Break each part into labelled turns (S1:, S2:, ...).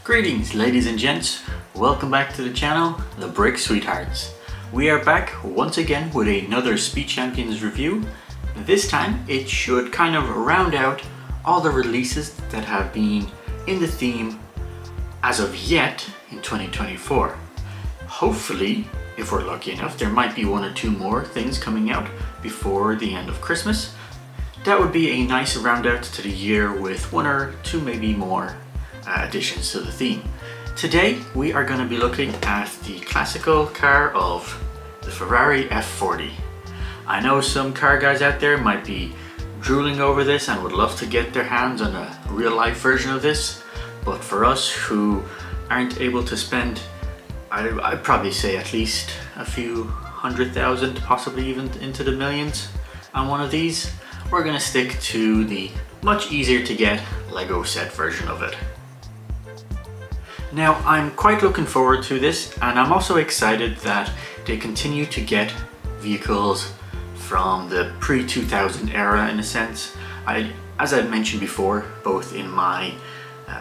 S1: Greetings ladies and gents, welcome back to the channel, The Brick Sweethearts. We are back once again with another Speed Champions review. This time it should kind of round out all the releases that have been in the theme as of yet in 2024. Hopefully, if we're lucky enough, there might be one or two more things coming out before the end of Christmas. That would be a nice round out to the year with one or two maybe more additions to the theme. Today we are going to be looking at the classical car of the Ferrari F40. I know some car guys out there might be drooling over this and would love to get their hands on a real life version of this, but for us who aren't able to spend, I'd probably say at least a few 100,000, possibly even into the millions on one of these, we're going to stick to the much easier to get Lego set version of it. Now, I'm quite looking forward to this, and I'm also excited that they continue to get vehicles from the pre-2000 era in a sense. As I mentioned before, both in my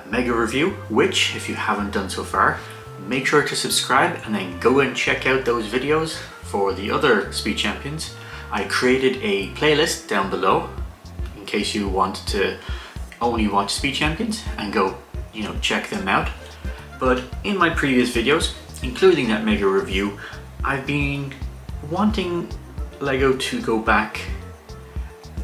S1: mega review, which if you haven't done so far, make sure to subscribe and then go and check out those videos for the other Speed Champions. I created a playlist down below in case you want to only watch Speed Champions and go, check them out. But in my previous videos, including that mega review, I've been wanting Lego to go back,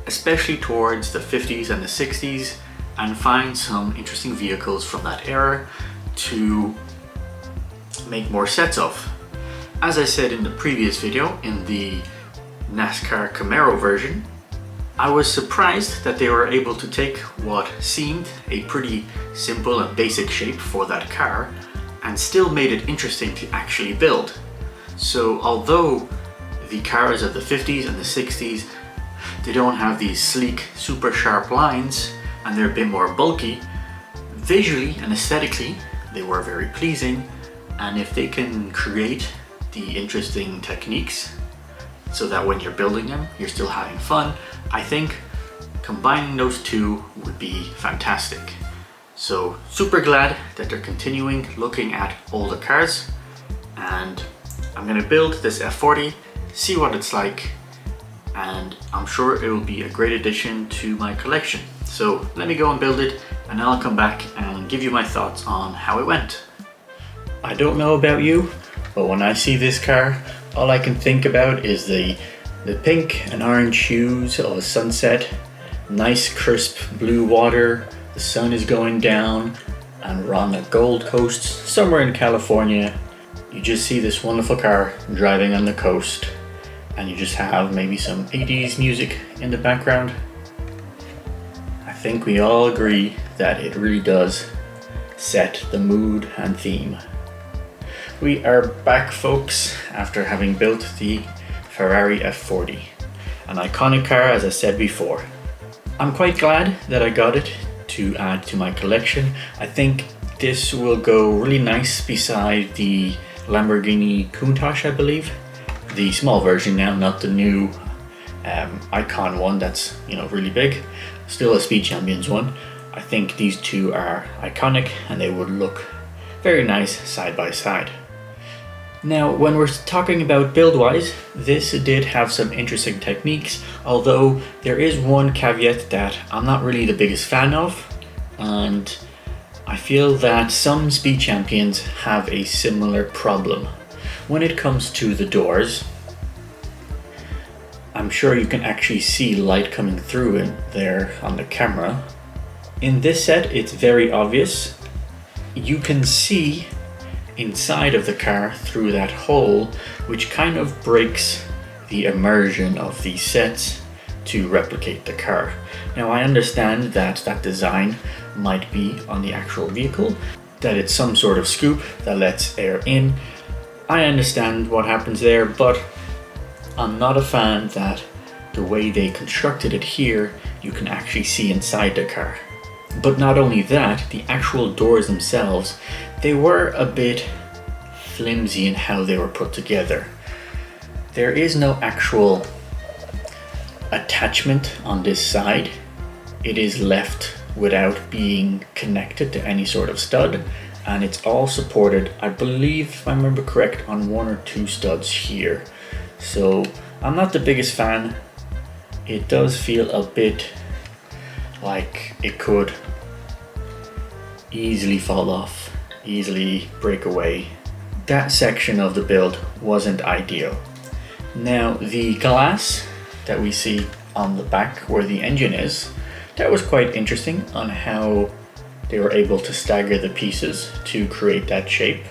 S1: especially towards the 50s and the 60s, and find some interesting vehicles from that era to make more sets of. As I said in the previous video, in the NASCAR Camaro version, I was surprised that they were able to take what seemed a pretty simple and basic shape for that car and still made it interesting to actually build. So although the cars of the 50s and the 60s, they don't have these sleek, super sharp lines and they're a bit more bulky, visually and aesthetically they were very pleasing, and if they can create the interesting techniques so that when you're building them, you're still having fun, I think combining those two would be fantastic. So super glad that they're continuing looking at older cars, and I'm gonna build this F40, see what it's like, and I'm sure it will be a great addition to my collection. So let me go and build it, and I'll come back and give you my thoughts on how it went. I don't know about you, but when I see this car, all I can think about is the pink and orange hues of a sunset, nice crisp blue water, the sun is going down, and we're on the Gold Coast, somewhere in California. You just see this wonderful car driving on the coast, and you just have maybe some 80s music in the background. I think we all agree that it really does set the mood and theme. We are back, folks, after having built the Ferrari F40, an iconic car, as I said before. I'm quite glad that I got it to add to my collection. I think this will go really nice beside the Lamborghini Countach, I believe. The small version now, not the new Icon one that's really big. Still a Speed Champions one. I think these two are iconic and they would look very nice side by side. Now, when we're talking about build-wise, this did have some interesting techniques, although there is one caveat that I'm not really the biggest fan of, and I feel that some Speed Champions have a similar problem. When it comes to the doors, I'm sure you can actually see light coming through in there on the camera. In this set, it's very obvious. You can see inside of the car through that hole, which kind of breaks the immersion of these sets to replicate the car. Now, I understand that that design might be on the actual vehicle, that it's some sort of scoop that lets air in. I understand what happens there, but I'm not a fan that the way they constructed it here, you can actually see inside the car. But not only that, the actual doors themselves, they were a bit flimsy in how they were put together. There is no actual attachment on this side. It is left without being connected to any sort of stud, and it's all supported, I believe, if I remember correct, on 1 or 2 studs here. So I'm not the biggest fan. It does feel a bit like it could easily fall off, easily break away. That section of the build wasn't ideal. Now the glass that we see on the back where the engine is, that was quite interesting on how they were able to stagger the pieces to create that shape.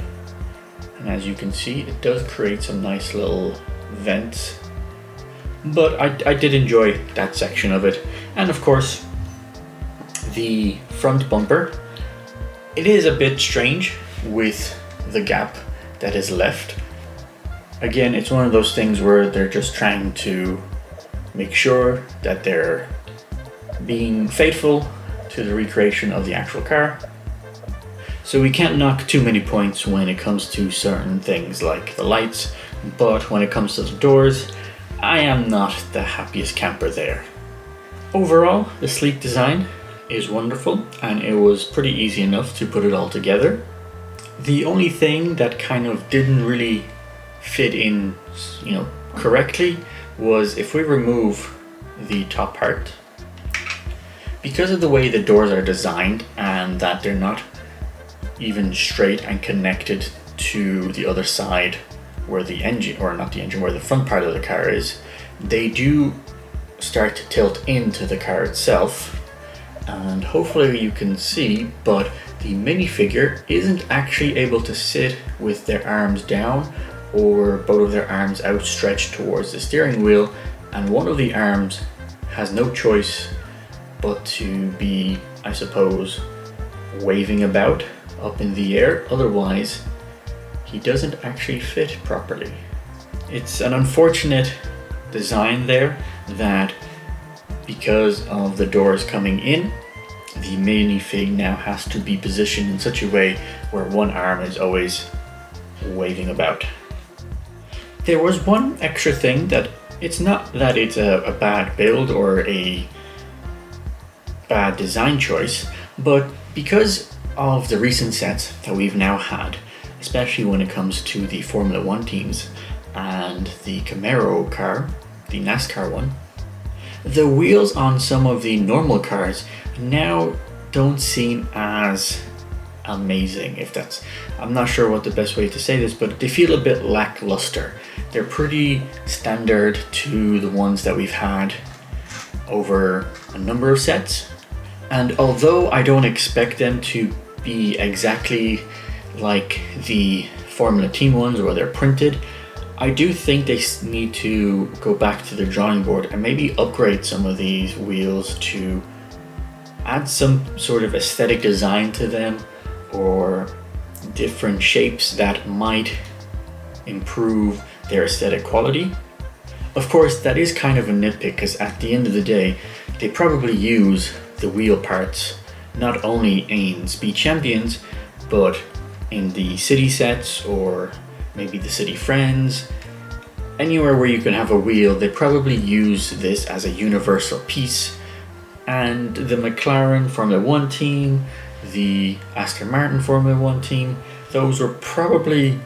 S1: And as you can see, it does create some nice little vents. But I did enjoy that section of it. And of course, the front bumper, it is a bit strange with the gap that is left. Again, it's one of those things where they're just trying to make sure that they're being faithful to the recreation of the actual car. So we can't knock too many points when it comes to certain things like the lights, but when it comes to the doors, I am not the happiest camper there. Overall, the sleek design is wonderful, and it was pretty easy enough to put it all together. The only thing that kind of didn't really fit in, correctly was if we remove the top part. Because of the way the doors are designed and that they're not even straight and connected to the other side where the engine, or not the engine, where the front part of the car is, they do start to tilt into the car itself. And hopefully you can see, but the minifigure isn't actually able to sit with their arms down or both of their arms outstretched towards the steering wheel, and one of the arms has no choice but to be, I suppose, waving about up in the air. Otherwise, he doesn't actually fit properly. It's an unfortunate design there that because of the doors coming in, the minifig now has to be positioned in such a way where one arm is always waving about. There was one extra thing that it's not that it's a bad build or a bad design choice, but because of the recent sets that we've now had, especially when it comes to the Formula 1 teams and the Camaro car, the NASCAR one, the wheels on some of the normal cars now don't seem as amazing, I'm not sure what the best way to say this, but they feel a bit lackluster. They're pretty standard to the ones that we've had over a number of sets. And although I don't expect them to be exactly like the Formula Team ones where they're printed, I do think they need to go back to the drawing board and maybe upgrade some of these wheels to add some sort of aesthetic design to them, or different shapes that might improve their aesthetic quality. Of course, that is kind of a nitpick, because at the end of the day, they probably use the wheel parts not only in Speed Champions, but in the city sets, or maybe the City Friends. Anywhere where you can have a wheel, they probably use this as a universal piece. And the McLaren Formula 1 team, the Aston Martin Formula 1 team, those were probably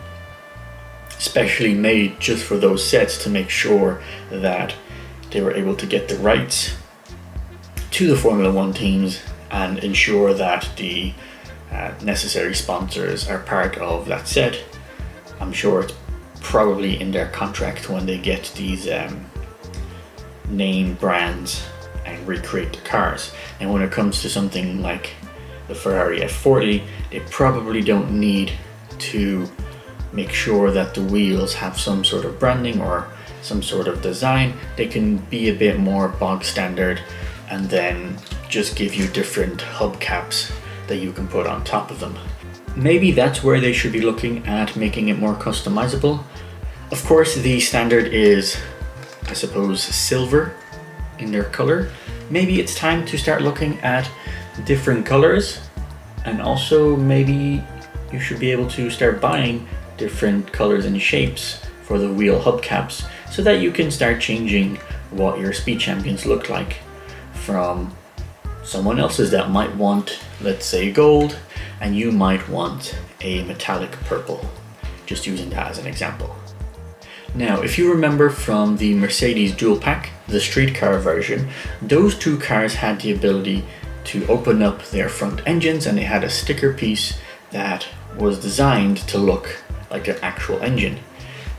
S1: specially made just for those sets to make sure that they were able to get the rights to the Formula 1 teams and ensure that the necessary sponsors are part of that set. I'm sure it's probably in their contract when they get these name brands and recreate the cars. And when it comes to something like the Ferrari F40, they probably don't need to make sure that the wheels have some sort of branding or some sort of design. They can be a bit more bog standard and then just give you different hubcaps that you can put on top of them. Maybe that's where they should be looking at making it more customizable. Of course, the standard is, I suppose, silver in their color. Maybe it's time to start looking at different colors, and also maybe you should be able to start buying different colors and shapes for the wheel hubcaps so that you can start changing what your Speed Champions look like from someone else's that might want, let's say, gold, and you might want a metallic purple. Just using that as an example. Now, if you remember from the Mercedes dual pack, the street car version, those two cars had the ability to open up their front engines, and they had a sticker piece that was designed to look like an actual engine.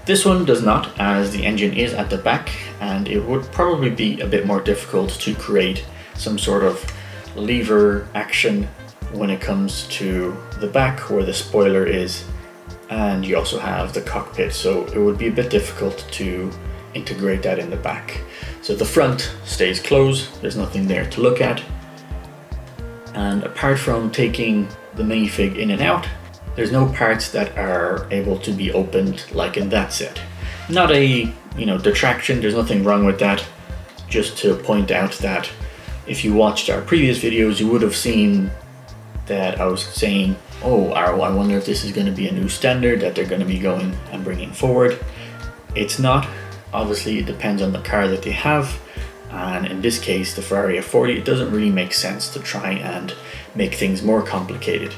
S1: This one does not, as the engine is at the back, and it would probably be a bit more difficult to create some sort of lever action when it comes to the back where the spoiler is, and you also have the cockpit, so it would be a bit difficult to integrate that in the back. So the front stays closed, there's nothing there to look at, and apart from taking the minifig in and out, there's no parts that are able to be opened like in that set. Not a detraction, there's nothing wrong with that. Just to point out that if you watched our previous videos, you would have seen that I was saying, oh, I wonder if this is going to be a new standard that they're going to be going and bringing forward. It's not. Obviously, it depends on the car that they have. And in this case, the Ferrari F40, it doesn't really make sense to try and make things more complicated.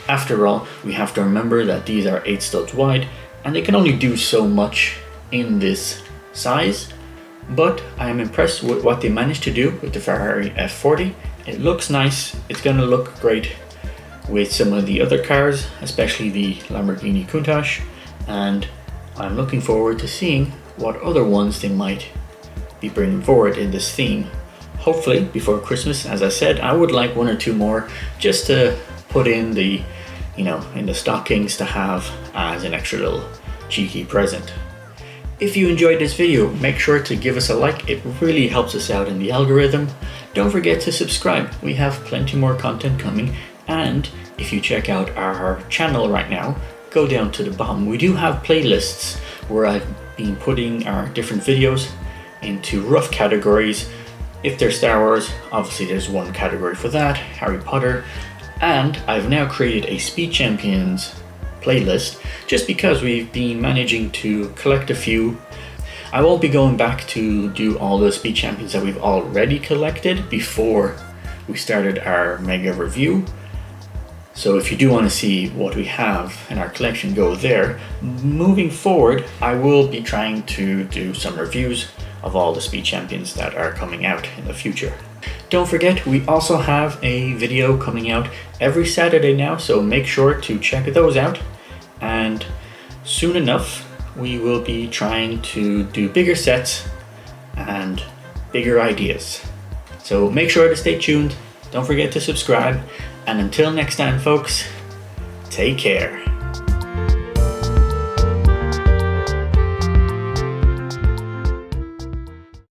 S1: After all, we have to remember that these are 8 studs wide, and they can only do so much in this size. But I am impressed with what they managed to do with the Ferrari F40. It looks nice, it's going to look great with some of the other cars, especially the Lamborghini Countach, and I'm looking forward to seeing what other ones they might be bringing forward in this theme. Hopefully before Christmas, as I said, I would like 1 or 2 more just to put in the, in the stockings to have as an extra little cheeky present. If you enjoyed this video, make sure to give us a like, it really helps us out in the algorithm. Don't forget to subscribe, we have plenty more content coming, and if you check out our channel right now, go down to the bottom. We do have playlists where I've been putting our different videos into rough categories. If they're Star Wars, obviously there's one category for that, Harry Potter, and I've now created a Speed Champions playlist just because we've been managing to collect a few. I won't be going back to do all the Speed Champions that we've already collected before we started our mega review. So if you do want to see what we have in our collection, go there. Moving forward, I will be trying to do some reviews of all the Speed Champions that are coming out in the future. Don't forget, we also have a video coming out every Saturday now, so make sure to check those out. And soon enough, we will be trying to do bigger sets and bigger ideas. So make sure to stay tuned. Don't forget to subscribe. And until next time, folks, take care.